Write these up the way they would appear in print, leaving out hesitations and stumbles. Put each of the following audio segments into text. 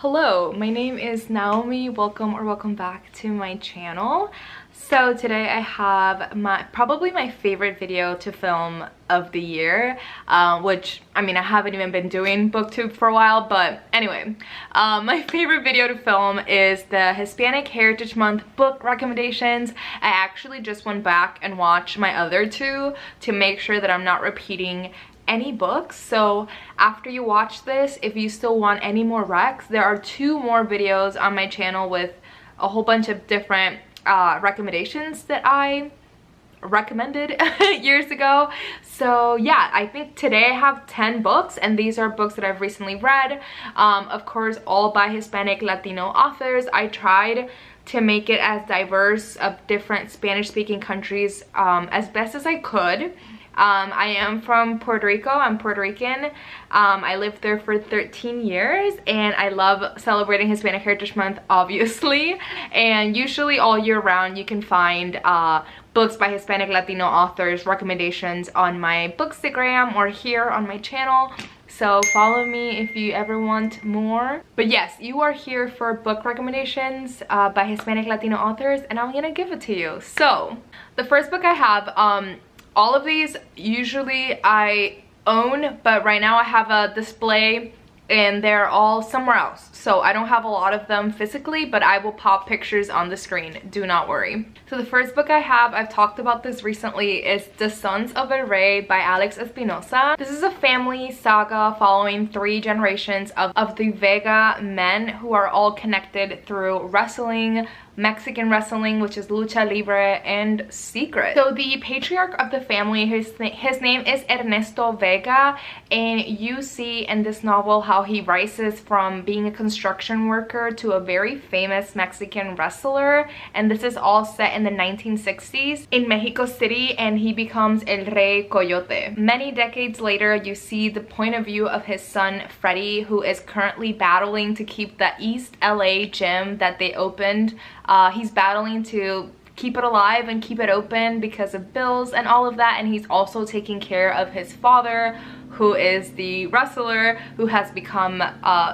Hello, my name is Naomi. Welcome back to my channel. So today I have probably my favorite video to film of the year, which I mean I haven't even been doing booktube for a while, but anyway, my favorite video to film is the Hispanic Heritage Month book recommendations. I actually just went back and watched my other two to make sure that I'm not repeating any books. So after you watch this, if you still want any more recs, there are 2 more videos on my channel with a whole bunch of different recommendations that I recommended years ago. So yeah, I think today I have 10 books, and these are books that I've recently read, of course all by Hispanic Latino authors. I tried to make it as diverse of different Spanish speaking countries as best as I could. I am from Puerto Rico. I'm Puerto Rican. I lived there for 13 years and I love celebrating Hispanic Heritage Month, obviously. And usually all year round you can find books by Hispanic Latino authors recommendations on my Bookstagram or here on my channel. So follow me if you ever want more. But yes, you are here for book recommendations by Hispanic Latino authors, and I'm gonna give it to you. So the first book I have, all of these usually I own, but right now I have a display and they're all somewhere else. So I don't have a lot of them physically, but I will pop pictures on the screen, do not worry. So the first book I have, I've talked about this recently, is The Sons of El Rey by Alex Espinosa. This is a family saga following 3 generations of the Vega men who are all connected through wrestling, Mexican wrestling, which is lucha libre, and secret. So the patriarch of the family, his name is Ernesto Vega, and you see in this novel how he rises from being a construction worker to a very famous Mexican wrestler, and this is all set in the 1960s in Mexico City, and he becomes El Rey Coyote. Many decades later, you see the point of view of his son Freddie, who is currently battling to keep the East LA gym that they opened. He's battling to keep it alive and keep it open because of bills and all of that, and he's also taking care of his father, who is the wrestler who has become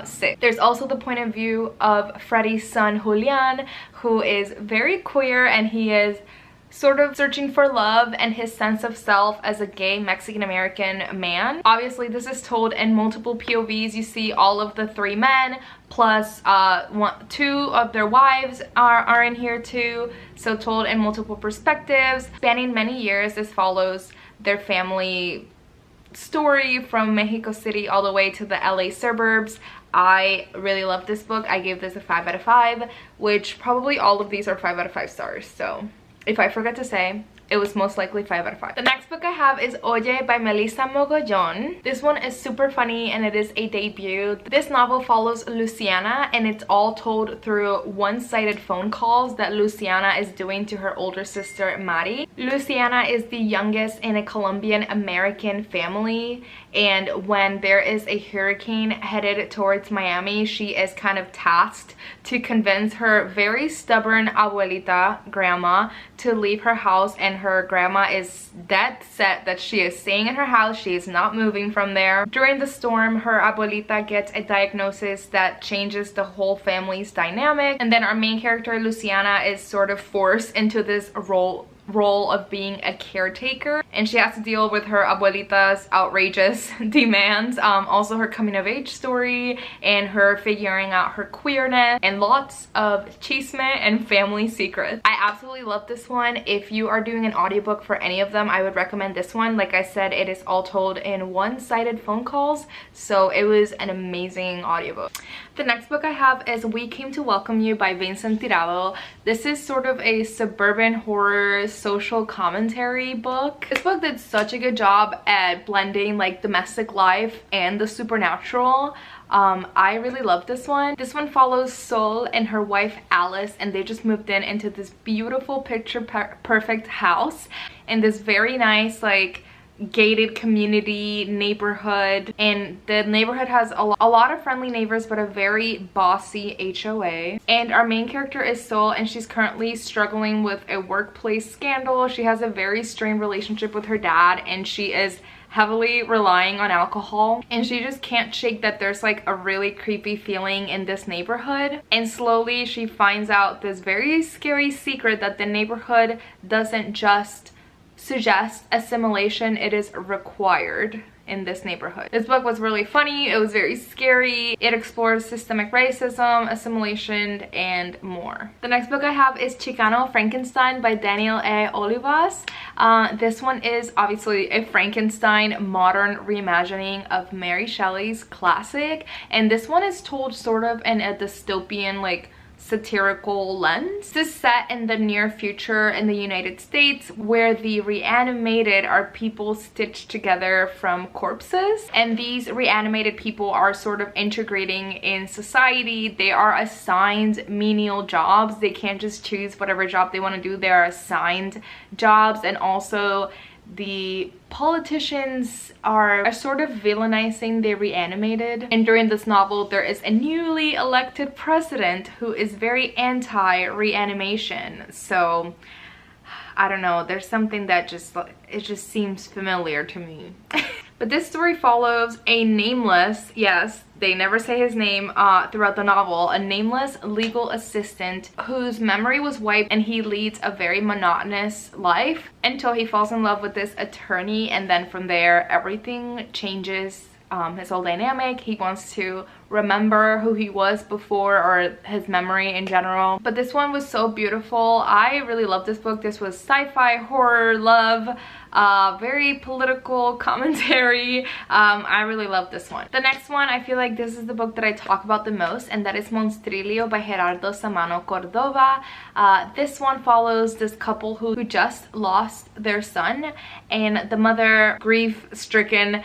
sick. There's also the point of view of Freddie's son Julian, who is very queer, and he is sort of searching for love and his sense of self as a gay Mexican-American man. Obviously, this is told in multiple POVs. You see all of the 3 men, plus 2 of their wives are in here too, so told in multiple perspectives. Spanning many years, this follows their family story from Mexico City all the way to the LA suburbs. I really love this book. I gave this a 5 out of 5, which probably all of these are 5 out of 5 stars, so if I forgot to say, it was most likely 5 out of 5. The next book I have is Oye by Melissa Mogollon. This one is super funny and it is a debut. This novel follows Luciana, and it's all told through one-sided phone calls that Luciana is doing to her older sister Mari. Luciana is the youngest in a Colombian American family, and when there is a hurricane headed towards Miami, she is kind of tasked to convince her very stubborn abuelita, grandma, to leave her house, and her grandma is dead set that she is staying in her house. She is not moving from there. During the storm, her abuelita gets a diagnosis that changes the whole family's dynamic, and then our main character Luciana is sort of forced into this role of being a caretaker, and she has to deal with her abuelita's outrageous demands, also her coming of age story, and her figuring out her queerness, and lots of chisme and family secrets. I absolutely love this one. If you are doing an audiobook for any of them, I would recommend this one. Like I said, it is all told in one-sided phone calls, so it was an amazing audiobook. The next book I have is We Came to Welcome You by Vincent Tirado. This is sort of a suburban horror social commentary book. This book did such a good job at blending like domestic life and the supernatural. I really love this one. This one follows Sol and her wife Alice, and they just moved into this beautiful picture perfect house in this very nice like gated community neighborhood, and the neighborhood has a lot of friendly neighbors but a very bossy HOA. And our main character is Sol, and she's currently struggling with a workplace scandal. She has a very strained relationship with her dad, and she is heavily relying on alcohol, and she just can't shake that there's like a really creepy feeling in this neighborhood. And slowly she finds out this very scary secret that the neighborhood doesn't just suggest assimilation, it is required in this neighborhood. This book was really funny, it was very scary, it explores systemic racism, assimilation, and more. The next book I have is Chicano Frankenstein by Daniel A. Olivas. This one is obviously a Frankenstein modern reimagining of Mary Shelley's classic, and this one is told sort of in a dystopian, like, satirical lens. This is set in the near future in the United States, where the reanimated are people stitched together from corpses, and these reanimated people are sort of integrating in society. They are assigned menial jobs. They can't just choose whatever job they want to do. They are assigned jobs, and also the politicians are sort of villainizing the reanimated. And during this novel, there is a newly elected president who is very anti-reanimation. So I don't know, there's something that it just seems familiar to me. But this story follows a nameless, yes, they never say his name throughout the novel, a nameless legal assistant whose memory was wiped, and he leads a very monotonous life until he falls in love with this attorney, and then from there everything changes. His whole dynamic, he wants to remember who he was before, or his memory in general. But this one was so beautiful. I really loved this book. This was sci-fi, horror, love, very political commentary. I really love this one. The next one, I feel like this is the book that I talk about the most, and that is Monstrilio by Gerardo Samano Cordova. This one follows this couple who just lost their son, and the mother, grief-stricken,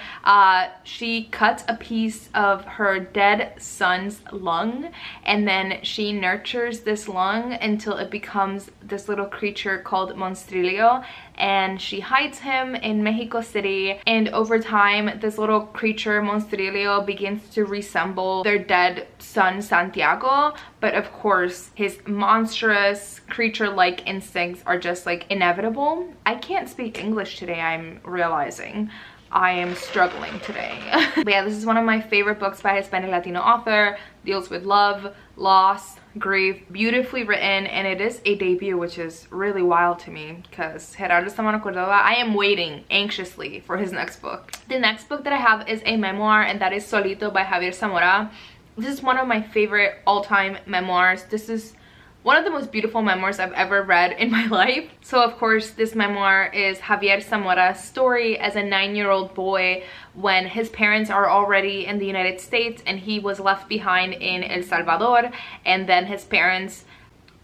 she cuts a piece of her dead son's lung, and then she nurtures this lung until it becomes this little creature called Monstrilio, and she hides him in Mexico City, and over time this little creature Monstrilio begins to resemble their dead son Santiago, but of course his monstrous creature-like instincts are just like inevitable. I can't speak English today, I'm realizing. I am struggling today. But yeah, this is one of my favorite books by a Hispanic Latino author. Deals with love, loss, grief, beautifully written, and it is a debut, which is really wild to me because Gerardo Samano Cordova, I am waiting anxiously for his next book. The next book that I have is a memoir, and that is Solito by Javier Zamora. This is one of my favorite all-time memoirs. This is one of the most beautiful memoirs I've ever read in my life. So of course this memoir is Javier Zamora's story as a 9-year-old boy when his parents are already in the United States and he was left behind in El Salvador, and then his parents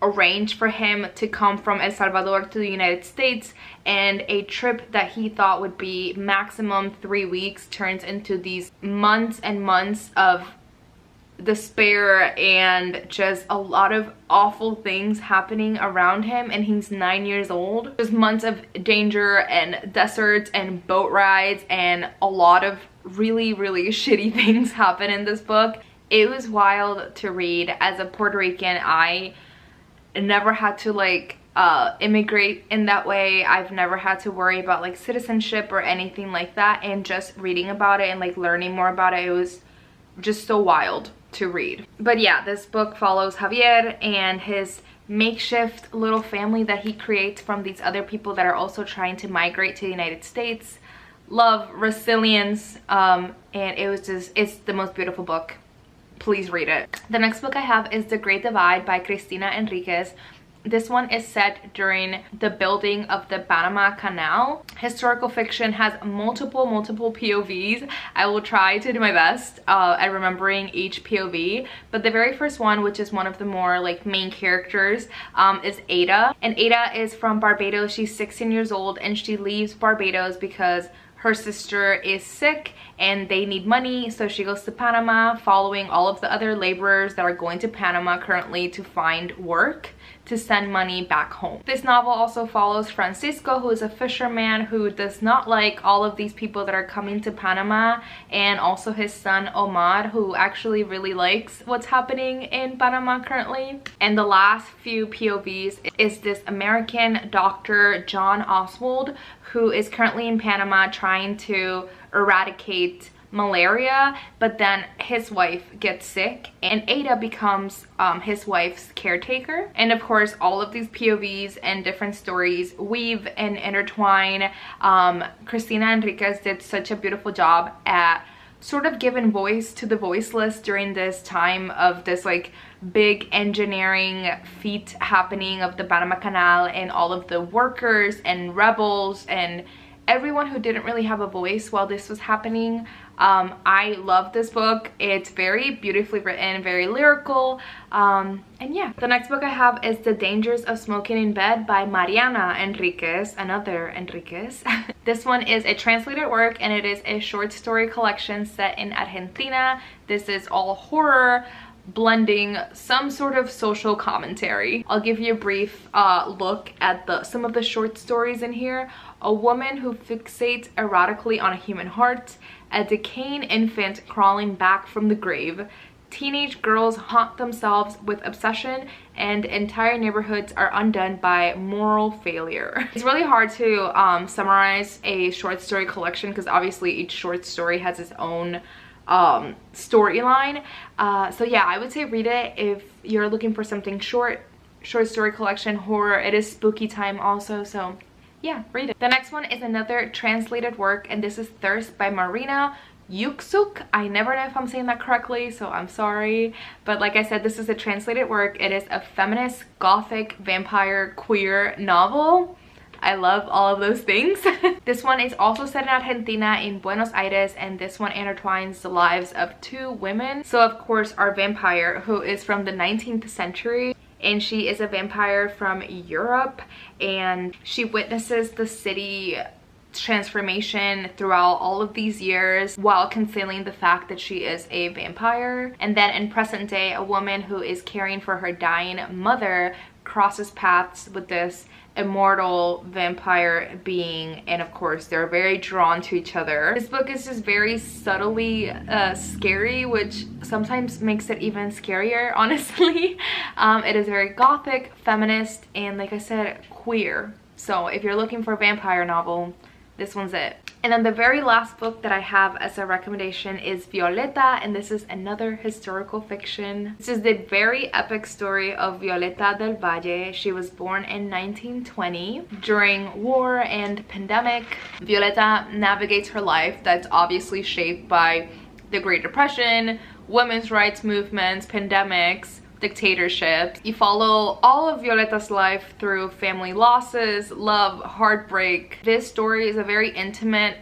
arranged for him to come from El Salvador to the United States, and a trip that he thought would be maximum 3 weeks turns into these months and months of despair and just a lot of awful things happening around him, and he's 9 years old. There's months of danger and deserts and boat rides, and a lot of really shitty things happen in this book. It was wild to read. As a Puerto Rican, I never had to like immigrate in that way. I've never had to worry about like citizenship or anything like that, and just reading about it and like learning more about it, it was just so wild to read. But yeah, this book follows Javier and his makeshift little family that he creates from these other people that are also trying to migrate to the United States. Love, resilience, and it was just, it's the most beautiful book. Please read it. The next book I have is The Great Divide by Cristina Enriquez. This one is set during the building of the Panama Canal. Historical fiction has multiple POVs. I will try to do my best at remembering each POV, but the very first one, which is one of the more like main characters, is Ada. And Ada is from Barbados. She's 16 years old, and she leaves Barbados because her sister is sick and they need money, so she goes to Panama following all of the other laborers that are going to Panama currently to find work to send money back home. This novel also follows Francisco, who is a fisherman who does not like all of these people that are coming to Panama, and also his son Omar, who actually really likes what's happening in Panama currently. And the last few POVs is this American doctor, John Oswald, who is currently in Panama trying to eradicate malaria, but then his wife gets sick and Ada becomes his wife's caretaker. And of course, all of these POVs and different stories weave and intertwine. Cristina Enriquez did such a beautiful job at sort of giving voice to the voiceless during this time of this like big engineering feat happening of the Panama Canal, and all of the workers and rebels and everyone who didn't really have a voice while this was happening. I love this book. It's very beautifully written, very lyrical, and yeah. The next book I have is The Dangers of Smoking in Bed by Mariana Enriquez, another Enriquez. This one is a translated work, and it is a short story collection set in Argentina. This is all horror, blending some sort of social commentary. I'll give you a brief look at some of the short stories in here. A woman who fixates erotically on a human heart, a decaying infant crawling back from the grave, teenage girls haunt themselves with obsession, and entire neighborhoods are undone by moral failure. It's really hard to summarize a short story collection because obviously each short story has its own storyline. So yeah, I would say read it if you're looking for something short story collection, horror. It is spooky time also, so yeah, read it. The next one is another translated work, and this is Thirst by Marina Yuksuk. I never know if I'm saying that correctly, so I'm sorry, but like I said, this is a translated work. It is a feminist gothic vampire queer novel. I love all of those things. This one is also set in Argentina, in Buenos Aires, and this one intertwines the lives of two women. So of course, our vampire, who is from the 19th century, and she is a vampire from Europe, and she witnesses the city transformation throughout all of these years while concealing the fact that she is a vampire. And then in present day, a woman who is caring for her dying mother crosses paths with this immortal vampire being, and of course they're very drawn to each other. This book is just very subtly scary, which sometimes makes it even scarier, honestly. It is very gothic, feminist, and like I said, queer. So if you're looking for a vampire novel, this one's it. And then the very last book that I have as a recommendation is Violeta, and this is another historical fiction. This is the very epic story of Violeta del Valle. She was born in 1920 during war and pandemic. Violeta navigates her life that's obviously shaped by the Great Depression, women's rights movements, pandemics, dictatorships. You follow all of Violeta's life through family losses, love, heartbreak. This story is a very intimate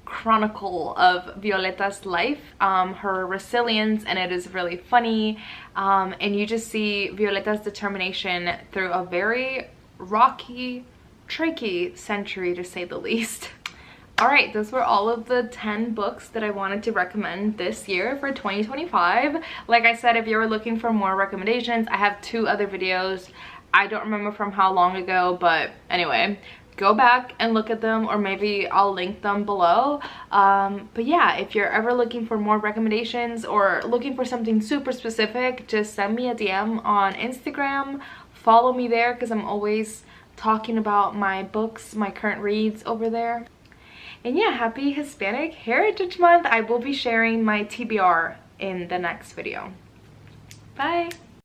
chronicle of Violeta's life, her resilience, and it is really funny. And you just see Violeta's determination through a very rocky, tricky century, to say the least. Alright, those were all of the 10 books that I wanted to recommend this year for 2025. Like I said, if you were looking for more recommendations, I have 2 other videos. I don't remember from how long ago, but anyway, go back and look at them, or maybe I'll link them below. But yeah, if you're ever looking for more recommendations or looking for something super specific, just send me a DM on Instagram. Follow me there because I'm always talking about my books, my current reads over there. And yeah, happy Hispanic Heritage Month. I will be sharing my TBR in the next video. Bye.